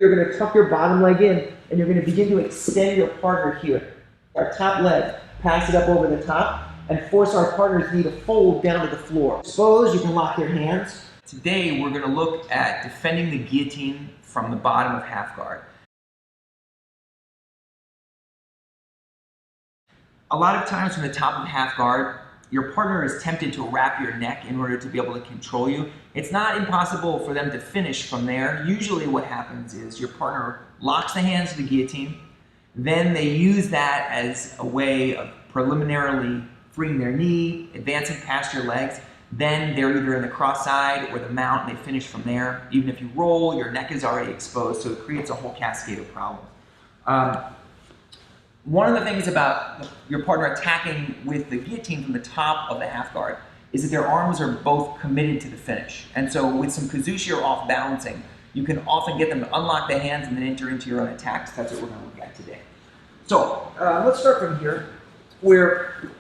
You're going to tuck your bottom leg in, and you're going to begin to extend your partner here. Our top leg, pass it up over the top, and force our partner's knee to fold down to the floor. Suppose you can lock your hands. Today we're going to look at defending the guillotine from the bottom of half guard. A lot of times from the top of half guard, your partner is tempted to wrap your neck in order to be able to control you. It's not impossible for them to finish from there. Usually what happens is your partner locks the hands of the guillotine, then they use that as a way of preliminarily freeing their knee, advancing past your legs. Then they're either in the cross side or the mount, and they finish from there. Even if you roll, your neck is already exposed, so it creates a whole cascade of problems. One of the things about your partner attacking with the guillotine from the top of the half guard is that their arms are both committed to the finish. And so with some kazushi or off balancing, you can often get them to unlock the hands and then enter into your own attacks. That's what we're going to look at today. So let's start from here, where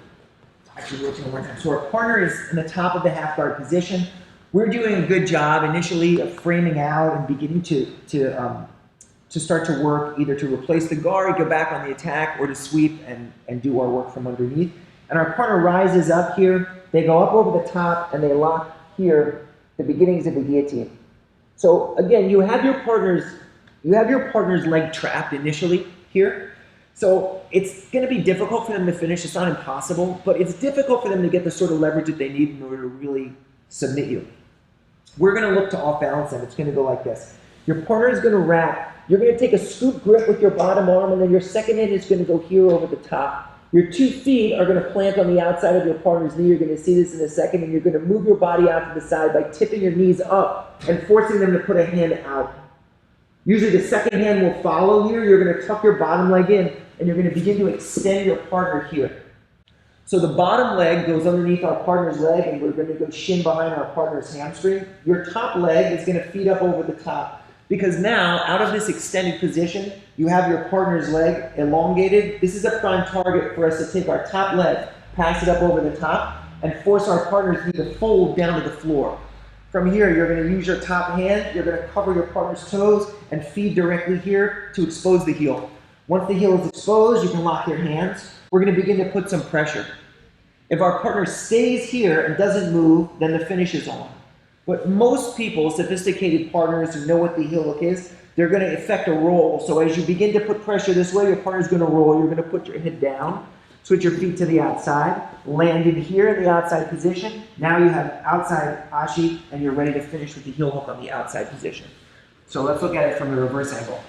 actually rotating one time. So our partner is in the top of the half guard position. We're doing a good job initially of framing out and beginning to start to work, either to replace the guard, go back on the attack, or to sweep and do our work from underneath. And our partner rises up here, they go up over the top, and they lock here the beginnings of the guillotine. So again, you have your partner's leg trapped initially here. So it's going to be difficult for them to finish. It's not impossible, but it's difficult for them to get the sort of leverage that they need in order to really submit you. We're going to look to off balance them. It's going to go like this. Your partner is going to wrap. You're going to take a scoop grip with your bottom arm, and then your second hand is going to go here over the top. Your 2 feet are going to plant on the outside of your partner's knee. You're going to see this in a second, and you're going to move your body out to the side by tipping your knees up and forcing them to put a hand out. Usually the second hand will follow here. You're going to tuck your bottom leg in, and you're going to begin to extend your partner here. So the bottom leg goes underneath our partner's leg, and we're going to go shin behind our partner's hamstring. Your top leg is going to feed up over the top. Because now, out of this extended position, you have your partner's leg elongated. This is a prime target for us to take our top leg, pass it up over the top, and force our partner's knee to fold down to the floor. From here, you're going to use your top hand, you're going to cover your partner's toes, and feed directly here to expose the heel. Once the heel is exposed, you can lock your hands. We're going to begin to put some pressure. If our partner stays here and doesn't move, then the finish is on. But most people, sophisticated partners who know what the heel hook is, they're going to effect a roll. So as you begin to put pressure this way, your partner's going to roll. You're going to put your head down, switch your feet to the outside, land in here in the outside position. Now you have outside ashi, and you're ready to finish with the heel hook on the outside position. So let's look at it from the reverse angle.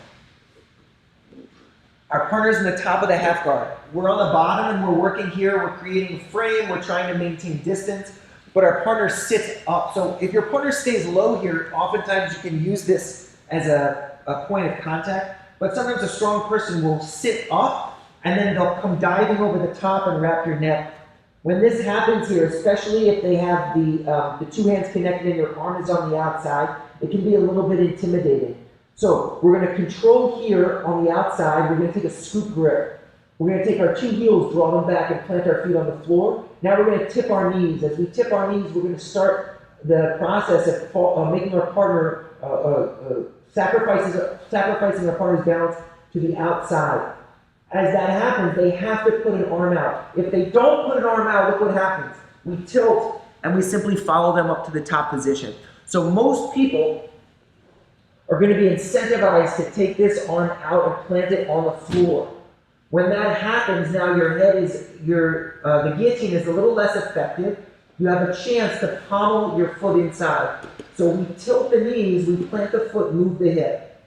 Our partner's in the top of the half guard. We're on the bottom, and we're working here. We're creating a frame. We're trying to maintain distance. But our partner sits up. So if your partner stays low here, oftentimes you can use this as a point of contact. But sometimes a strong person will sit up, and then they'll come diving over the top and wrap your neck. When this happens here, especially if they have the 2 hands connected and your arm is on the outside, it can be a little bit intimidating. So we're going to control here on the outside. We're going to take a scoop grip. We're going to take our 2 heels, draw them back, and plant our feet on the floor. Now we're going to tip our knees. As we tip our knees, we're going to start the process of making our partner, sacrificing our partner's balance to the outside. As that happens, they have to put an arm out. If they don't put an arm out, look what happens. We tilt, and we simply follow them up to the top position. So most people are going to be incentivized to take this arm out and plant it on the floor. When that happens, now your head is, the guillotine is a little less effective. You have a chance to pommel your foot inside. So we tilt the knees, we plant the foot, move the hip.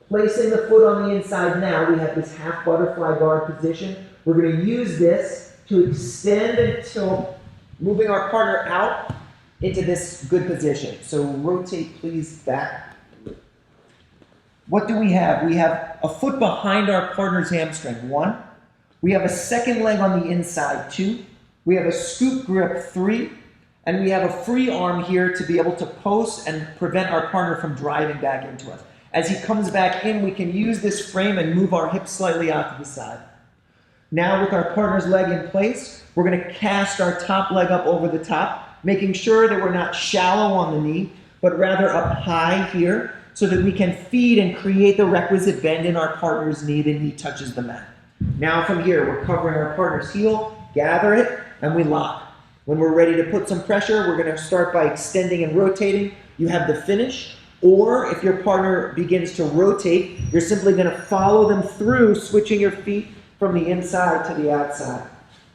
Placing the foot on the inside now, we have this half butterfly guard position. We're going to use this to extend and tilt, moving our partner out into this good position. So rotate please back. What do we have? We have a foot behind our partner's hamstring, 1. We have a second leg on the inside, 2. We have a scoop grip, 3. And we have a free arm here to be able to post and prevent our partner from driving back into us. As he comes back in, we can use this frame and move our hips slightly out to the side. Now with our partner's leg in place, we're going to cast our top leg up over the top, making sure that we're not shallow on the knee, but rather up high here. so that we can feed and create the requisite bend in our partner's knee. The knee touches the mat. Now from here, we're covering our partner's heel, gather it, and we lock. When we're ready to put some pressure, we're going to start by extending and rotating. You have the finish, or if your partner begins to rotate, you're simply going to follow them through, switching your feet from the inside to the outside.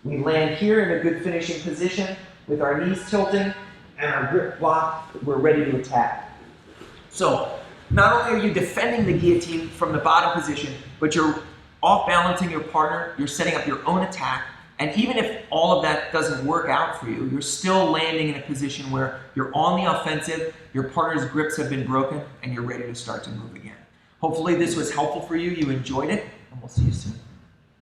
We land here in a good finishing position with our knees tilting and our grip locked. We're ready to attack. So not only are you defending the guillotine from the bottom position, but you're off balancing your partner, you're setting up your own attack, and even if all of that doesn't work out for you, you're still landing in a position where you're on the offensive, your partner's grips have been broken, and you're ready to start to move again. Hopefully this was helpful for you, you enjoyed it, and we'll see you soon.